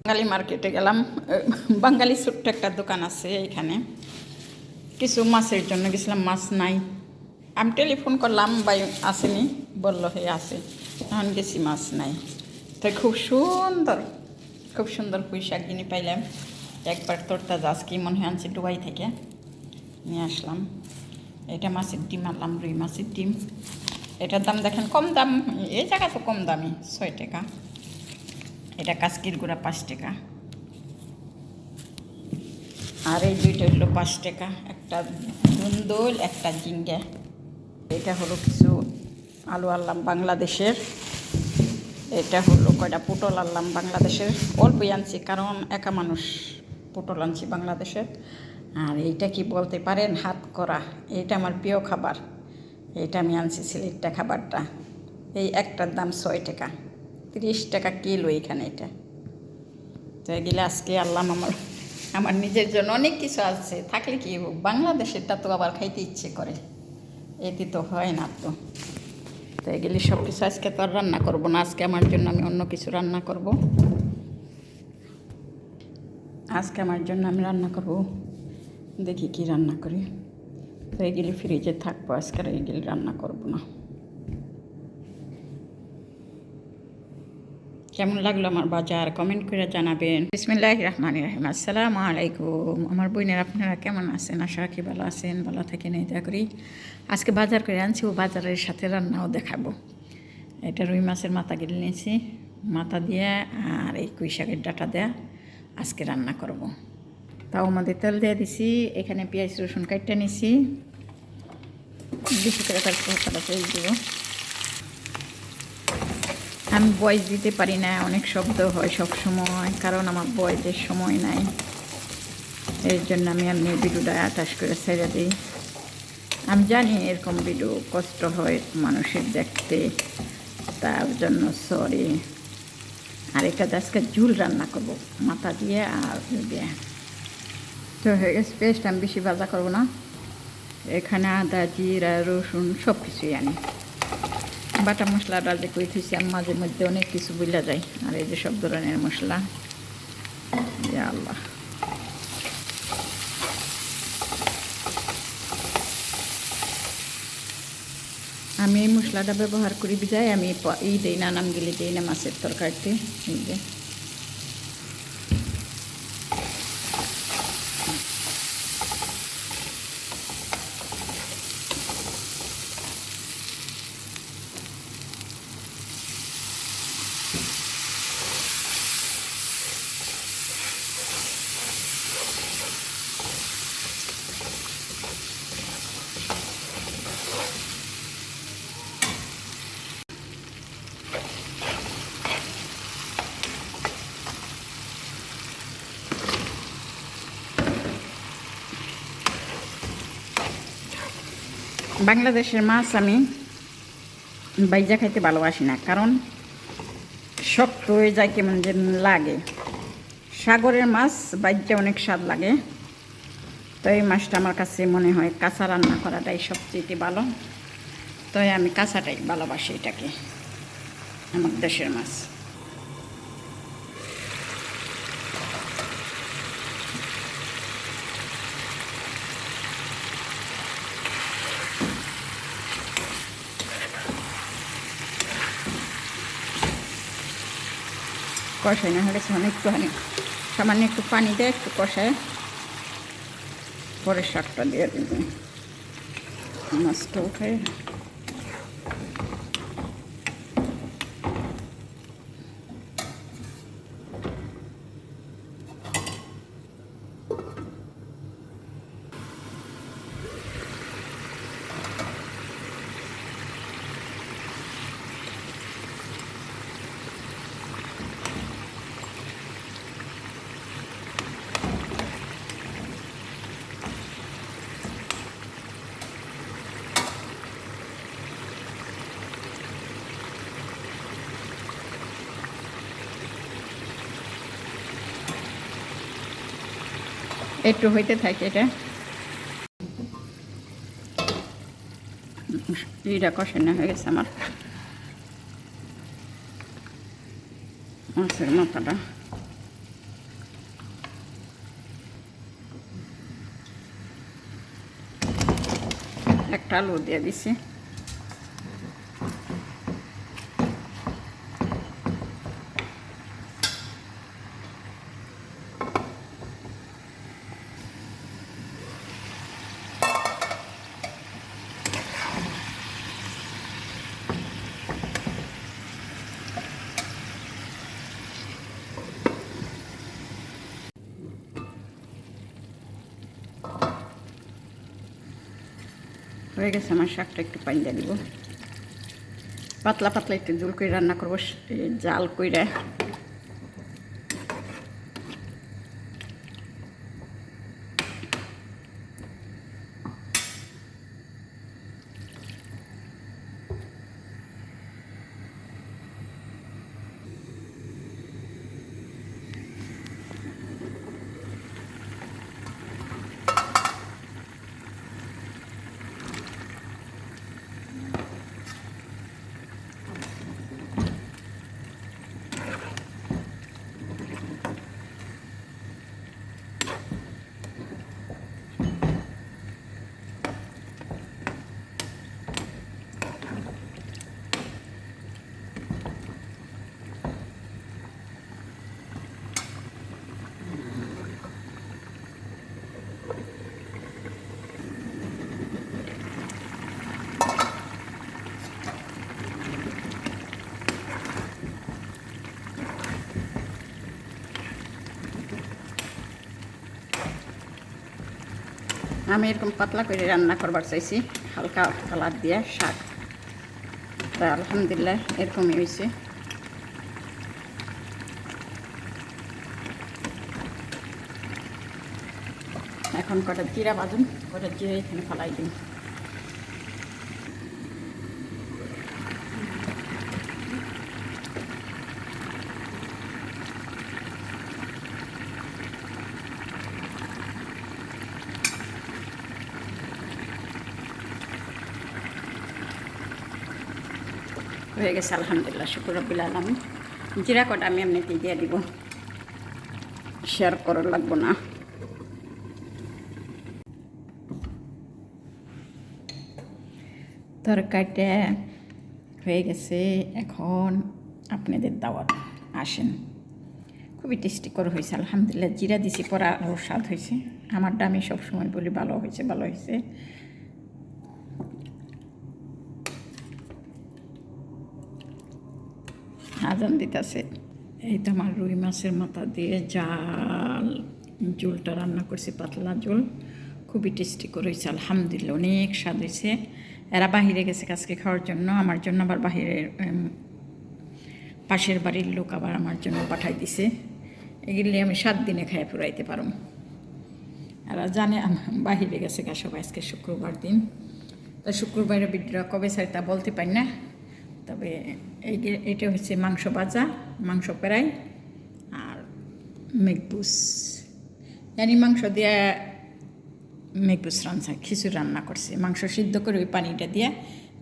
বাঙালি মার্কেটে গেলাম। বাঙালি ছোট্ট একটা দোকান আছে এখানে, কিছু মাছের জন্য গেছিলাম, মাছ নাই। আমি টেলিফোন করলাম, ভাই আসেনি, বললো হে আছে। এখন গেছি, মাছ নাই। তাই খুব সুন্দর পুঁই শাক কিনে পাইলাম। একবার তোরটা যাস কি মনে হয় আনছি দুবাই থেকে নিয়ে আসলাম। এটা মাছের ডিম আনলাম, রুই মাছের ডিম। এটার দাম দেখেন কম দাম, এই জায়গা তো কম দামি, 6 টাকা। এটা কাসকির গুঁড়া 5 টাকা। আর এই দুইটা হলো 5 টাকা, একটা ধুন্দুল, একটা ঝিঙ্গা। এটা হলো কিছু আলু আনলাম বাংলাদেশের। এটা হলো কয়টা পটল আনলাম বাংলাদেশের, অল্পই আনছি কারণ একা মানুষ। পটল আনছি বাংলাদেশের। আর এইটা কি বলতে পারেন, হাত করা, এইটা আমার প্রিয় খাবার। এইটা আমি আনছি সিলেটটা খাবারটা। এই একটার দাম 6 টাকা, 30 টাকা কিলো এখানে এটা। তো এগুলো আজকে আনলাম আমার নিজের জন্য। অনেক কিছু আছে, থাকলে কি বাংলাদেশেরটা তো আবার খাইতে ইচ্ছে করে, এতে তো হয় না তো। তো এগুলি সব কিছু আজকে তো আর রান্না করবো না, আজকে আমার জন্য আমি অন্য কিছু রান্না করব। আজকে আমার জন্য আমি রান্না করব, দেখি কি রান্না করি। তো এগুলি ফ্রিজে থাকবো, আজকে এগুলি রান্না করব না। কেমন লাগলো আমার বাজার, কমেন্ট করে জানাবেন। বিসমিল্লাহির রহমানির রহিম। আসসালামু আলাইকুম আমার বোনের, আপনারা কেমন আছেন? আশা রাখি ভালো আছেন, ভালো থাকেন। এই দয়া করি আজকে বাজার করে আনছি, ও বাজারের সাথে রান্নাও দেখাবো। এটা রুই মাছের মাথা গিলে নিয়েছি, মাথা দিয়ে আর এই কুই শাকের ডাঁটা দেয়া আজকে রান্না করব। তাও আমাদের তেল দিয়ে দিছি, এখানে পেঁয়াজ রসুন কাটতে নিছি, বেশি করে কাটা পেঁয়াজ দেবো। আমি ভয়েস দিতে পারি না, অনেক শব্দ হয় সব সময়, কারণ আমার ভয়েসের সময় নাই। এর জন্য আমি ভিডিওটা আটাশ করে ছেড়ে দিই। আমি জানি এরকম ভিডিও কষ্ট হয় মানুষের দেখতে, তার জন্য সরি। আর এটা আজকে ঝুল রান্না করবো মাথা দিয়ে আর দিয়ে। তো হয়ে গেছে পেস্ট, আমি বেশি ভাজা করবো না। এখানে আদা, জিরা, রসুন সব কিছুই আনি। বাটা মশলাটা যে কই থুইছি আমি, মাঝে মধ্যে অনেক কিছু বুঝা যায়। আর এই যে সব ধরনের মশলা, ইয়া আল্লাহ। আমি এই মশলাটা ব্যবহার করি বিজায় আমি দিই না, নামগুলি দিই না মাছের তরকারিতে। এই যে বাংলাদেশের মাছ আমি বাইজা খাইতে ভালোবাসি না, কারণ শক্ত হয়ে যায়, কেমন যে লাগে। সাগরের মাছ বাইজা অনেক স্বাদ লাগে। তো এই মাছটা আমার কাছে মনে হয় কাঁচা রান্না করাটাই সবচেয়ে ভালো। তো আমি কাঁচাটাই ভালোবাসি, এটাকে আমার দেশের মাছ। কষাই না হলে একটুখানি সামান্য একটু পানি দিয়ে একটু কষায় পরে শাকটা দিয়ে দেবে, মাছটা উঠে। একটু হইতে থাকে, এটা এটা কষানো হয়ে গেছে আমার মাছের মাথাটা। একটা আলু দিয়ে দিছি। হয়ে গেছে আমার শাকটা, একটু পানি দিয়ে দিব। পাতলা পাতলা একটু ঝোল করে রান্না করবো, জাল কইরা। আমি এরকম পাতলা করে রান্না করবার চাইছি, হালকা কালার দিয়ে শাক। তা আলহামদুলিল্লাহ এরকমই হয়েছে। এখন কটা জিরা বাজুন, কটা জিরা এখানে ফালাই দিন। হয়ে গেছে আলহামদুলিল্লাহ, শুকর রব্বিল আলামিন। জিরা কটা আমি এমনিতেই দিয়ে দিব, শেয়ার করার লাগবো না। তরকারিটা হয়ে গেছে, এখন আপনাদের দাওয়াত, আসেন। খুবই টেস্টি করে হয়েছে আলহামদুলিল্লাহ। জিরা দিছি পরে আরও স্বাদ হয়েছে। আমারটা আমি সবসময় বলি ভালো হয়েছে, ভালো হয়েছে। আজান দিতেছে। এই তো আমার রুই মাছের মাথা দিয়ে জাল ঝোলটা রান্না করছি, পাতলা ঝোল। খুবই টেস্টি করে হয়েছে আলহামদুলিল্লাহ, অনেক স্বাদ হয়েছে। এরা বাহিরে গেছে কাজকে খাওয়ার জন্য, আমার জন্য আবার বাহিরের পাশের বাড়ির লোক আবার আমার জন্য পাঠাই দিছে। এগুলি আমি 7 দিনে খাই ফুরাইতে পারব। এরা জানে বাহিরে গেছে গা সবাই, আজকে শুক্রবার দিন। তা শুক্রবারে বিদ্রা কবে চাই তা বলতে পারি না। তবে এটা হচ্ছে মাংস ভাজা, মাংস পেরাই আর মেঘবুস, জানি মাংস দিয়ে মেঘবুস রান্না, খিচুড়ি রান্না করছে। মাংস সিদ্ধ করে ওই পানিটা দিয়ে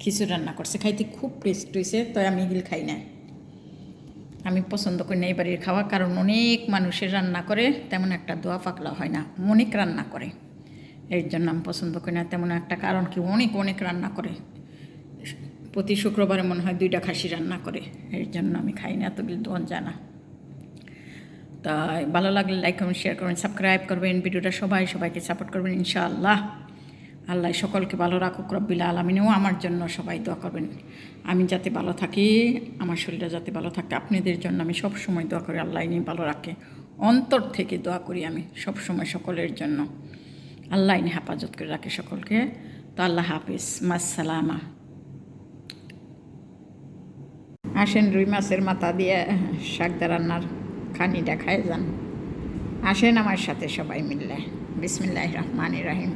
খিচুড়ি রান্না করছে, খাইতে খুব টেস্ট হয়েছে। তো আমি এগুলো খাই না, আমি পছন্দ করি না এই বাড়ির খাওয়া। কারণ অনেক মানুষের রান্না করে, তেমন একটা দোয়া পাকলা হয় না, অনেক রান্না করে। এর জন্য আমি পছন্দ করি না তেমন একটা। কারণ কি অনেক অনেক রান্না করে, প্রতি শুক্রবারে মনে হয় 2টা খাসি রান্না করে। এর জন্য আমি খাই না, এতগুলো দোয়া জানা। তাই ভালো লাগলে লাইক করবেন, শেয়ার করবেন, সাবস্ক্রাইব করবেন। ভিডিওটা সবাইকে সাপোর্ট করবেন ইনশাআল্লাহ। আল্লাহ সকলকে ভালো রাখুক রব্বিল আলামিনও আমার জন্য সবাই দোয়া করবেন। আমি যাতে ভালো থাকি, আমার শরীরটা যাতে ভালো থাকে, আপনাদের জন্য আমি সব সময় দোয়া করি। আল্লাহ ইনি ভালো রাখে, অন্তর থেকে দোয়া করি আমি সব সময় সকলের জন্য। আল্লাহ ইনি হেফাজত করে রাখে সকলকে। তো আল্লাহ হাফিজ, মাসসালামা। আসেন রুই মাছের মাথা দিয়ে শাকদা রান্নার খানিটা খায় যান। আসেন আমার সাথে সবাই মিললে। বিসমিল্লাহির রহমানির রহিম।